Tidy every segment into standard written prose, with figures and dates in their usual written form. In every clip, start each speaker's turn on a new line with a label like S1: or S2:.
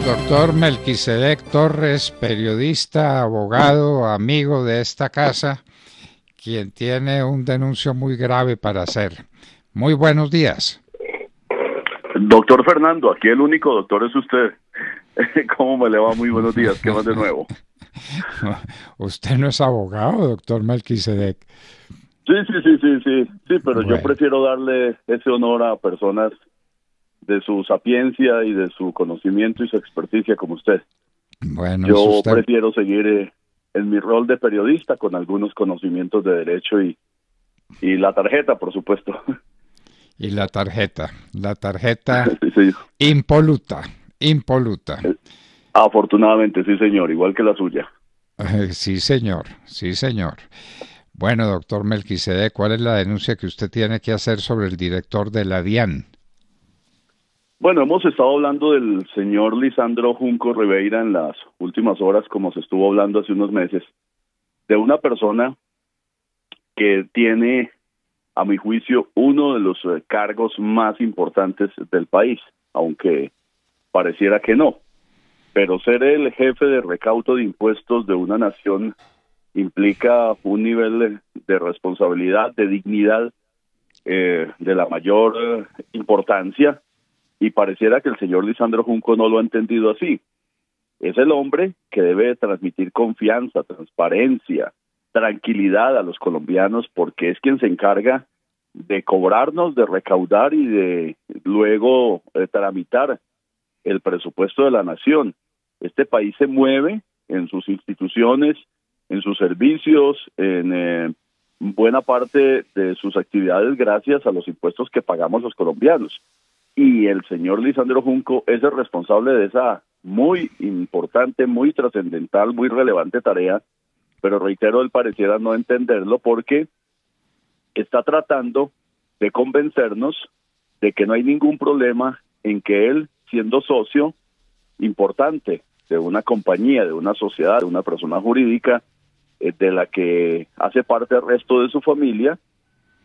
S1: Doctor Melquisedec Torres, periodista, abogado, amigo de esta casa, quien tiene un denuncio muy grave para hacer. Muy buenos días.
S2: Doctor Fernando, aquí el único doctor es usted. ¿Cómo me le va? Muy buenos días. ¿Qué más de nuevo?
S1: Usted no es abogado, doctor Melquisedec.
S2: Sí, pero
S1: Bueno.
S2: yo prefiero darle ese honor a personas de su sapiencia y de su conocimiento y su experticia como usted.
S1: Bueno,
S2: Yo
S1: usted...
S2: prefiero seguir en mi rol de periodista con algunos conocimientos de derecho y la tarjeta, por supuesto.
S1: Y la tarjeta
S2: Sí.
S1: impoluta.
S2: Afortunadamente, sí, señor, igual que la suya.
S1: Sí, señor. Bueno, doctor Melquisedec, ¿cuál es la denuncia que usted tiene que hacer sobre el director de la DIAN?
S2: Bueno, hemos estado hablando del señor Lisandro Junco Ribeira en las últimas horas, como se estuvo hablando hace unos meses, de una persona que tiene, a mi juicio, uno de los cargos más importantes del país, aunque pareciera que no. Pero ser el jefe de recaudo de impuestos de una nación implica un nivel de responsabilidad, de dignidad, de la mayor importancia, y pareciera que el señor Lisandro Junco no lo ha entendido así. Es el hombre que debe transmitir confianza, transparencia, tranquilidad a los colombianos, porque es quien se encarga de cobrarnos, de recaudar y de luego tramitar el presupuesto de la nación. Este país se mueve en sus instituciones, en sus servicios, en buena parte de sus actividades gracias a los impuestos que pagamos los colombianos. Y el señor Lisandro Junco es el responsable de esa muy importante, muy trascendental, muy relevante tarea, pero reitero, él pareciera no entenderlo porque está tratando de convencernos de que no hay ningún problema en que él, siendo socio importante de una compañía, de una sociedad, de una persona jurídica, de la que hace parte el resto de su familia,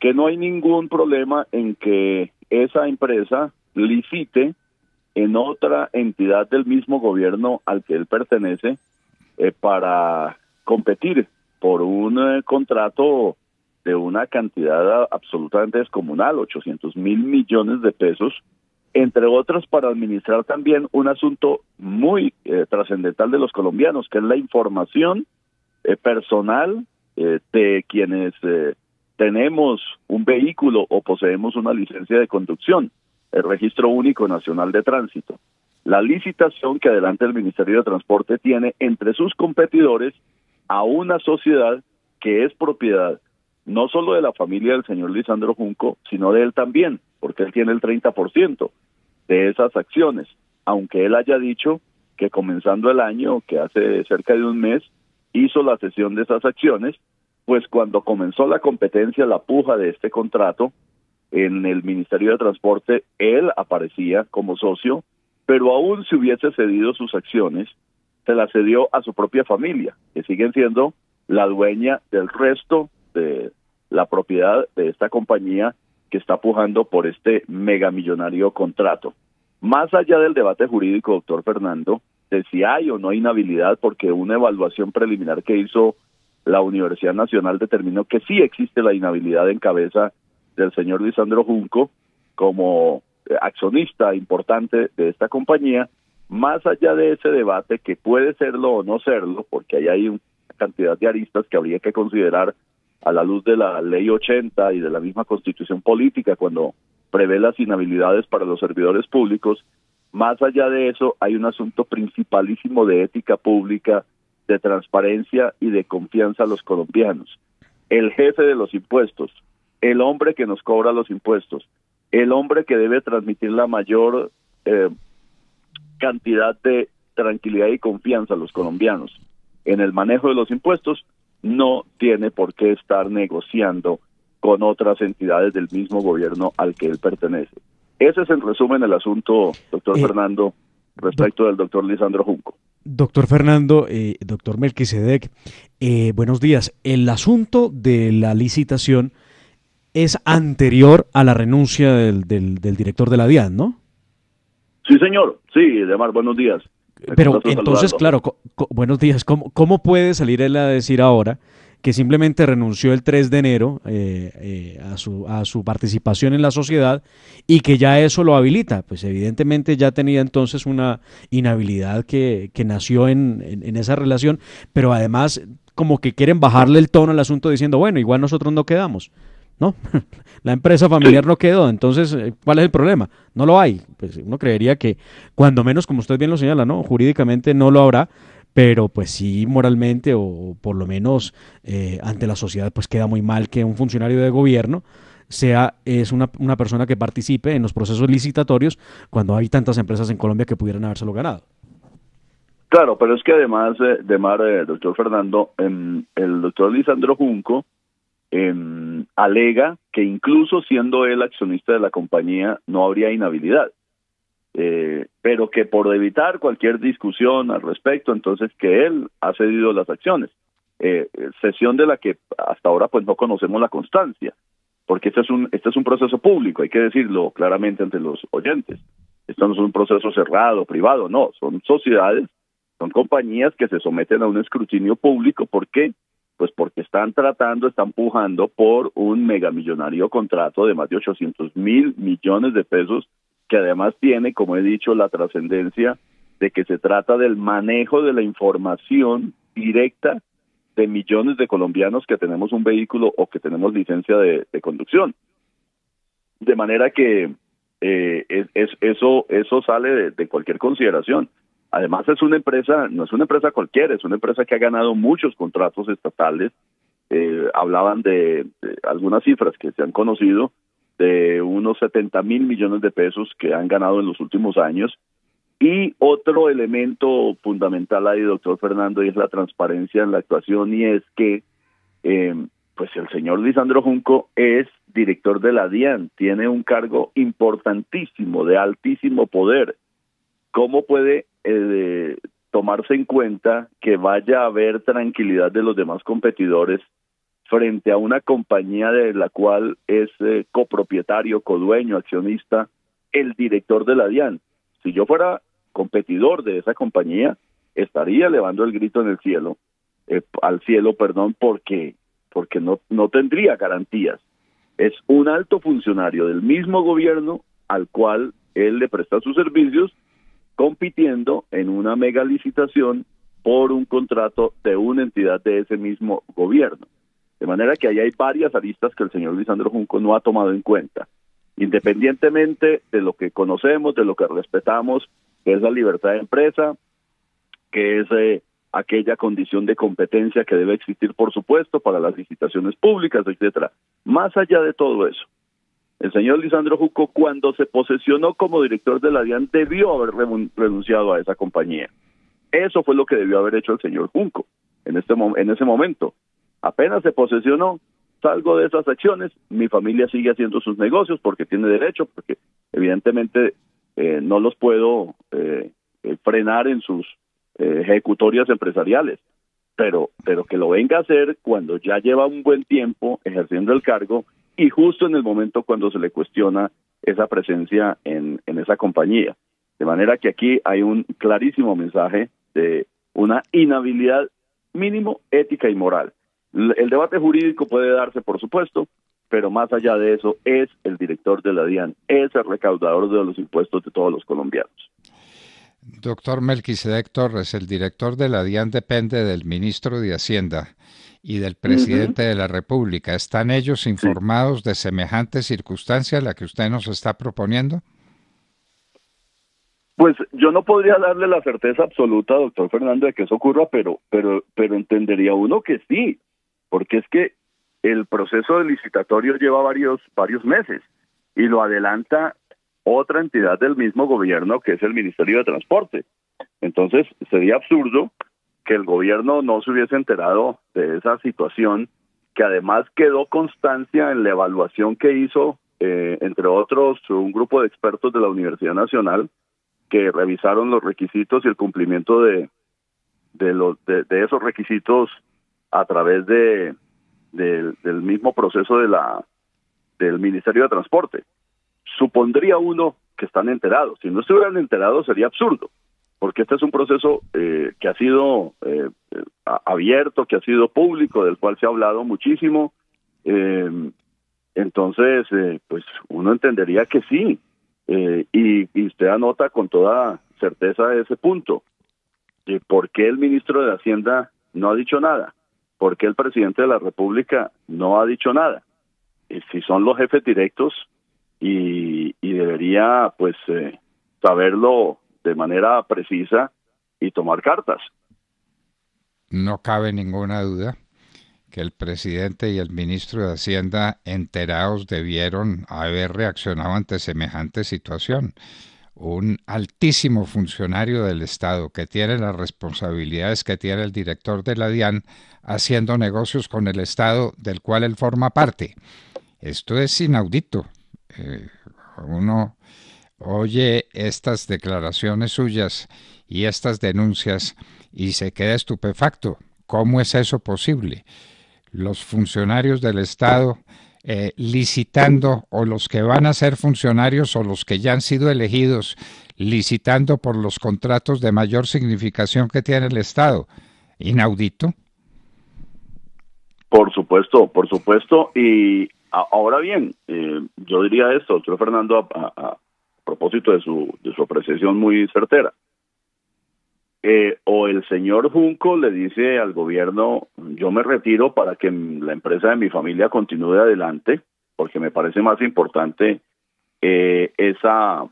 S2: que no hay ningún problema en que esa empresa licite en otra entidad del mismo gobierno al que él pertenece para competir por un contrato de una cantidad absolutamente descomunal, 800.000 millones de pesos, entre otras para administrar también un asunto muy trascendental de los colombianos, que es la información personal de quienes tenemos un vehículo o poseemos una licencia de conducción, el Registro Único Nacional de Tránsito. La licitación que adelante el Ministerio de Transporte tiene entre sus competidores a una sociedad que es propiedad no solo de la familia del señor Lisandro Junco, sino de él también, porque él tiene el 30% de esas acciones, aunque él haya dicho que comenzando el año, que hace cerca de un mes, hizo la cesión de esas acciones, pues cuando comenzó la competencia, la puja de este contrato, en el Ministerio de Transporte, él aparecía como socio, pero aún si hubiese cedido sus acciones, se las cedió a su propia familia, que siguen siendo la dueña del resto de la propiedad de esta compañía que está pujando por este megamillonario contrato. Más allá del debate jurídico, doctor Fernando, de si hay o no inhabilidad, porque una evaluación preliminar que hizo la Universidad Nacional determinó que sí existe la inhabilidad en cabeza del señor Lisandro Junco como accionista importante de esta compañía. Más allá de ese debate, que puede serlo o no serlo, porque ahí hay una cantidad de aristas que habría que considerar a la luz de la Ley 80 y de la misma Constitución Política cuando prevé las inhabilidades para los servidores públicos, más allá de eso hay un asunto principalísimo de ética pública, de transparencia y de confianza a los colombianos. El jefe de los impuestos, el hombre que nos cobra los impuestos, el hombre que debe transmitir la mayor cantidad de tranquilidad y confianza a los colombianos en el manejo de los impuestos, no tiene por qué estar negociando con otras entidades del mismo gobierno al que él pertenece. Ese es en resumen el asunto, doctor Fernando, respecto del doctor Lisandro Junco.
S3: Doctor Fernando, doctor Melquisedec, buenos días. El asunto de la licitación es anterior a la renuncia del director de la DIAN, ¿no?
S2: Sí, señor. Sí, Demar, buenos días.
S3: Pero entonces, claro, buenos días. ¿Cómo puede salir él a decir ahora que simplemente renunció el 3 de enero a su participación en la sociedad y que ya eso lo habilita? Pues evidentemente ya tenía entonces una inhabilidad que nació en esa relación, pero además como que quieren bajarle el tono al asunto diciendo, bueno, igual nosotros no quedamos. No, la empresa familiar no quedó, entonces, ¿cuál es el problema? No lo hay. Pues uno creería que, cuando menos, como usted bien lo señala, ¿no? Jurídicamente no lo habrá, pero pues sí moralmente o por lo menos ante la sociedad, pues queda muy mal que un funcionario de gobierno es una persona que participe en los procesos licitatorios cuando hay tantas empresas en Colombia que pudieran habérselo ganado.
S2: Claro, pero es que además, doctor Fernando, el doctor Lisandro Junco alega que incluso siendo él accionista de la compañía no habría inhabilidad, pero que por evitar cualquier discusión al respecto, entonces que él ha cedido las acciones, sesión de la que hasta ahora pues no conocemos la constancia, porque este es un proceso público, hay que decirlo claramente ante los oyentes. Esto no es un proceso cerrado, privado, no, son sociedades, son compañías que se someten a un escrutinio público. ¿Por qué? Pues porque están pujando por un megamillonario contrato de más de 800.000 millones de pesos, que además tiene, como he dicho, la trascendencia de que se trata del manejo de la información directa de millones de colombianos que tenemos un vehículo o que tenemos licencia de conducción. De manera que eso sale de cualquier consideración. Además es una empresa, no es una empresa cualquiera, es una empresa que ha ganado muchos contratos estatales. Hablaban de algunas cifras que se han conocido, de unos 70.000 millones de pesos que han ganado en los últimos años. Y otro elemento fundamental ahí, doctor Fernando, y es la transparencia en la actuación, y es que pues el señor Lisandro Junco es director de la DIAN, tiene un cargo importantísimo, de altísimo poder. ¿Cómo puede tomarse en cuenta que vaya a haber tranquilidad de los demás competidores frente a una compañía de la cual es copropietario, codueño, accionista, el director de la DIAN? Si yo fuera competidor de esa compañía, estaría elevando el grito en el cielo, porque no tendría garantías. Es un alto funcionario del mismo gobierno al cual él le presta sus servicios, compitiendo en una mega licitación por un contrato de una entidad de ese mismo gobierno. De manera que ahí hay varias aristas que el señor Lisandro Junco no ha tomado en cuenta. Independientemente de lo que conocemos, de lo que respetamos, que es la libertad de empresa, que es aquella condición de competencia que debe existir, por supuesto, para las licitaciones públicas, etcétera. Más allá de todo eso, el señor Lisandro Junco, cuando se posesionó como director de la DIAN, debió haber renunciado a esa compañía. Eso fue lo que debió haber hecho el señor Junco en ese momento. Apenas se posesionó, salgo de esas acciones, mi familia sigue haciendo sus negocios porque tiene derecho, porque evidentemente no los puedo frenar en sus ejecutorias empresariales, pero que lo venga a hacer cuando ya lleva un buen tiempo ejerciendo el cargo y justo en el momento cuando se le cuestiona esa presencia en esa compañía. De manera que aquí hay un clarísimo mensaje de una inhabilidad mínimo ética y moral. El debate jurídico puede darse, por supuesto, pero más allá de eso, es el director de la DIAN, es el recaudador de los impuestos de todos los colombianos.
S1: Doctor Melquisedec Torres, el director de la DIAN depende del ministro de Hacienda y del presidente de la República. ¿Están ellos informados de semejante circunstancia a la que usted nos está proponiendo?
S2: Pues yo no podría darle la certeza absoluta, doctor Fernando, de que eso ocurra, pero entendería uno que sí, porque es que el proceso de licitatorio lleva varios meses y lo adelanta otra entidad del mismo gobierno, que es el Ministerio de Transporte. Entonces sería absurdo que el gobierno no se hubiese enterado de esa situación, que además quedó constancia en la evaluación que hizo, entre otros, un grupo de expertos de la Universidad Nacional, que revisaron los requisitos y el cumplimiento de esos requisitos a través del mismo proceso del Ministerio de Transporte. Supondría uno que están enterados. Si no estuvieran enterados sería absurdo. porque este es un proceso que ha sido abierto, que ha sido público, del cual se ha hablado muchísimo. Entonces, pues uno entendería que sí, y usted anota con toda certeza ese punto. ¿Por qué el ministro de Hacienda no ha dicho nada? ¿Por qué el presidente de la República no ha dicho nada? Si son los jefes directos, y debería pues saberlo de manera precisa y tomar cartas.
S1: No cabe ninguna duda que el presidente y el ministro de Hacienda, enterados, debieron haber reaccionado ante semejante situación. Un altísimo funcionario del Estado que tiene las responsabilidades que tiene el director de la DIAN haciendo negocios con el Estado del cual él forma parte. Esto es inaudito. Uno oye estas declaraciones suyas y estas denuncias y se queda estupefacto. ¿Cómo es eso posible? Los funcionarios del Estado licitando, o los que van a ser funcionarios o los que ya han sido elegidos, licitando por los contratos de mayor significación que tiene el Estado. Inaudito.
S2: Por supuesto, y ahora bien, yo diría esto, doctor Fernando, a propósito de su apreciación muy certera. O el señor Junco le dice al gobierno, yo me retiro para que la empresa de mi familia continúe adelante, porque me parece más importante esa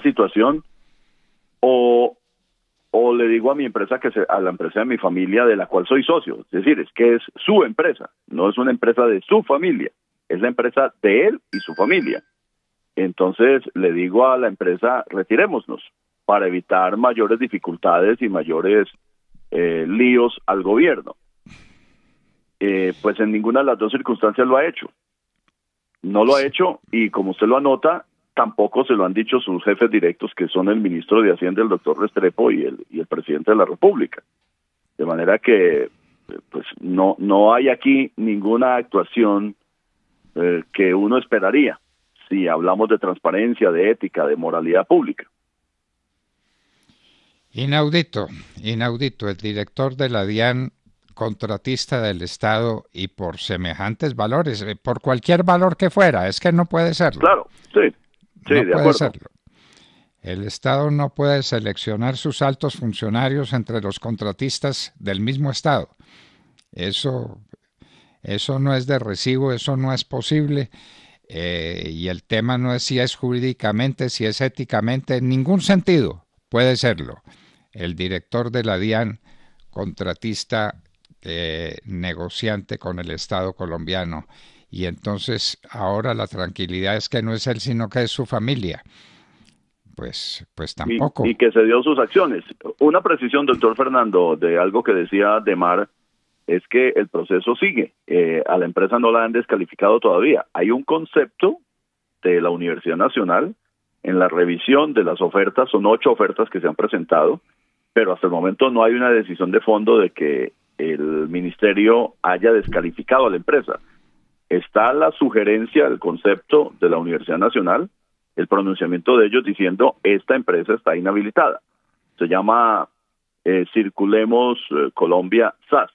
S2: situación, o le digo a mi empresa, a la empresa de mi familia, de la cual soy socio, es decir, es que es su empresa, no es una empresa de su familia, es la empresa de él y su familia. Entonces le digo a la empresa, retirémonos, para evitar mayores dificultades y mayores líos al gobierno. Pues en ninguna de las dos circunstancias lo ha hecho. No lo ha hecho, y como usted lo anota, tampoco se lo han dicho sus jefes directos, que son el ministro de Hacienda, el doctor Restrepo, y el presidente de la República. De manera que pues no hay aquí ninguna actuación que uno esperaría si hablamos de transparencia, de ética, de moralidad pública.
S1: Inaudito. El director de la DIAN, contratista del Estado, y por semejantes valores, por cualquier valor que fuera, es que no puede serlo.
S2: Claro, sí,
S1: no
S2: de
S1: puede
S2: acuerdo.
S1: serlo. El Estado no puede seleccionar sus altos funcionarios entre los contratistas del mismo Estado. Eso no es de recibo, eso no es posible. Y el tema no es si es jurídicamente, si es éticamente, en ningún sentido puede serlo. El director de la DIAN, contratista, negociante con el Estado colombiano, y entonces ahora la tranquilidad es que no es él, sino que es su familia. Pues tampoco.
S2: Y que se dio sus acciones. Una precisión, doctor Fernando, de algo que decía Demar, es que el proceso sigue. A la empresa no la han descalificado todavía. Hay un concepto de la Universidad Nacional en la revisión de las ofertas, son 8 ofertas que se han presentado, pero hasta el momento no hay una decisión de fondo de que el ministerio haya descalificado a la empresa. Está la sugerencia, el concepto de la Universidad Nacional, el pronunciamiento de ellos diciendo esta empresa está inhabilitada. Se llama Circulemos Colombia SAS.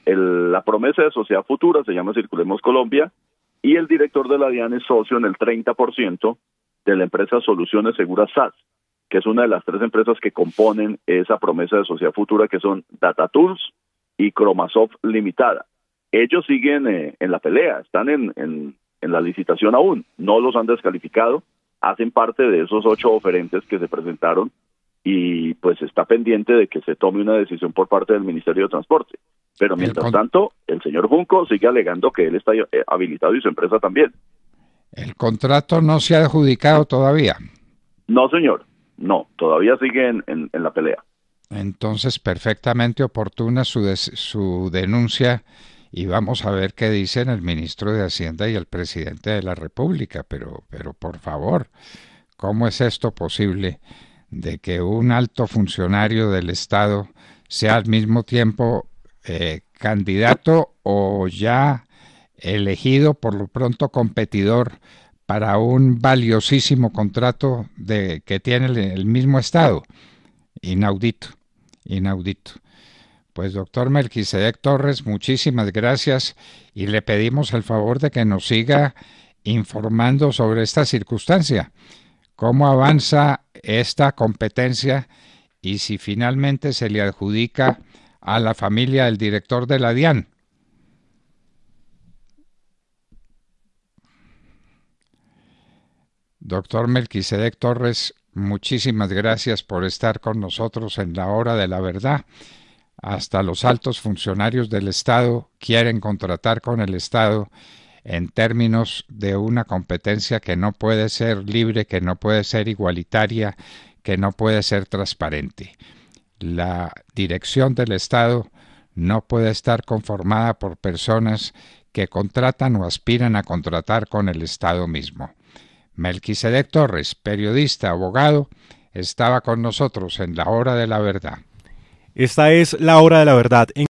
S2: La promesa de sociedad futura se llama Circulemos Colombia, y el director de la DIAN es socio en el 30% de la empresa Soluciones Seguras SAS, que es una de las 3 empresas que componen esa promesa de sociedad futura, que son DataTools y Chromasoft Limitada. Ellos siguen en la pelea, están en la licitación aún, no los han descalificado, hacen parte de esos 8 oferentes que se presentaron, y pues está pendiente de que se tome una decisión por parte del Ministerio de Transporte. Pero mientras tanto, el señor Junco sigue alegando que él está habilitado y su empresa también.
S1: ¿El contrato no se ha adjudicado todavía?
S2: No, señor, no, todavía sigue en la pelea.
S1: Entonces, perfectamente oportuna su denuncia, y vamos a ver qué dicen el ministro de Hacienda y el presidente de la República, pero por favor, ¿cómo es esto posible de que un alto funcionario del Estado sea al mismo tiempo candidato o ya elegido, por lo pronto competidor, para un valiosísimo contrato que tiene el mismo Estado? Inaudito, inaudito. Pues doctor Melquisedec Torres, muchísimas gracias y le pedimos el favor de que nos siga informando sobre esta circunstancia, cómo avanza esta competencia y si finalmente se le adjudica a la familia del director de la DIAN. Doctor Melquisedec Torres, muchísimas gracias por estar con nosotros en la hora de la verdad. Hasta los altos funcionarios del Estado quieren contratar con el Estado en términos de una competencia que no puede ser libre, que no puede ser igualitaria, que no puede ser transparente. La dirección del Estado no puede estar conformada por personas que contratan o aspiran a contratar con el Estado mismo. Melquisedec Torres, periodista, abogado, estaba con nosotros en la hora de la verdad.
S4: Esta es la hora de la verdad.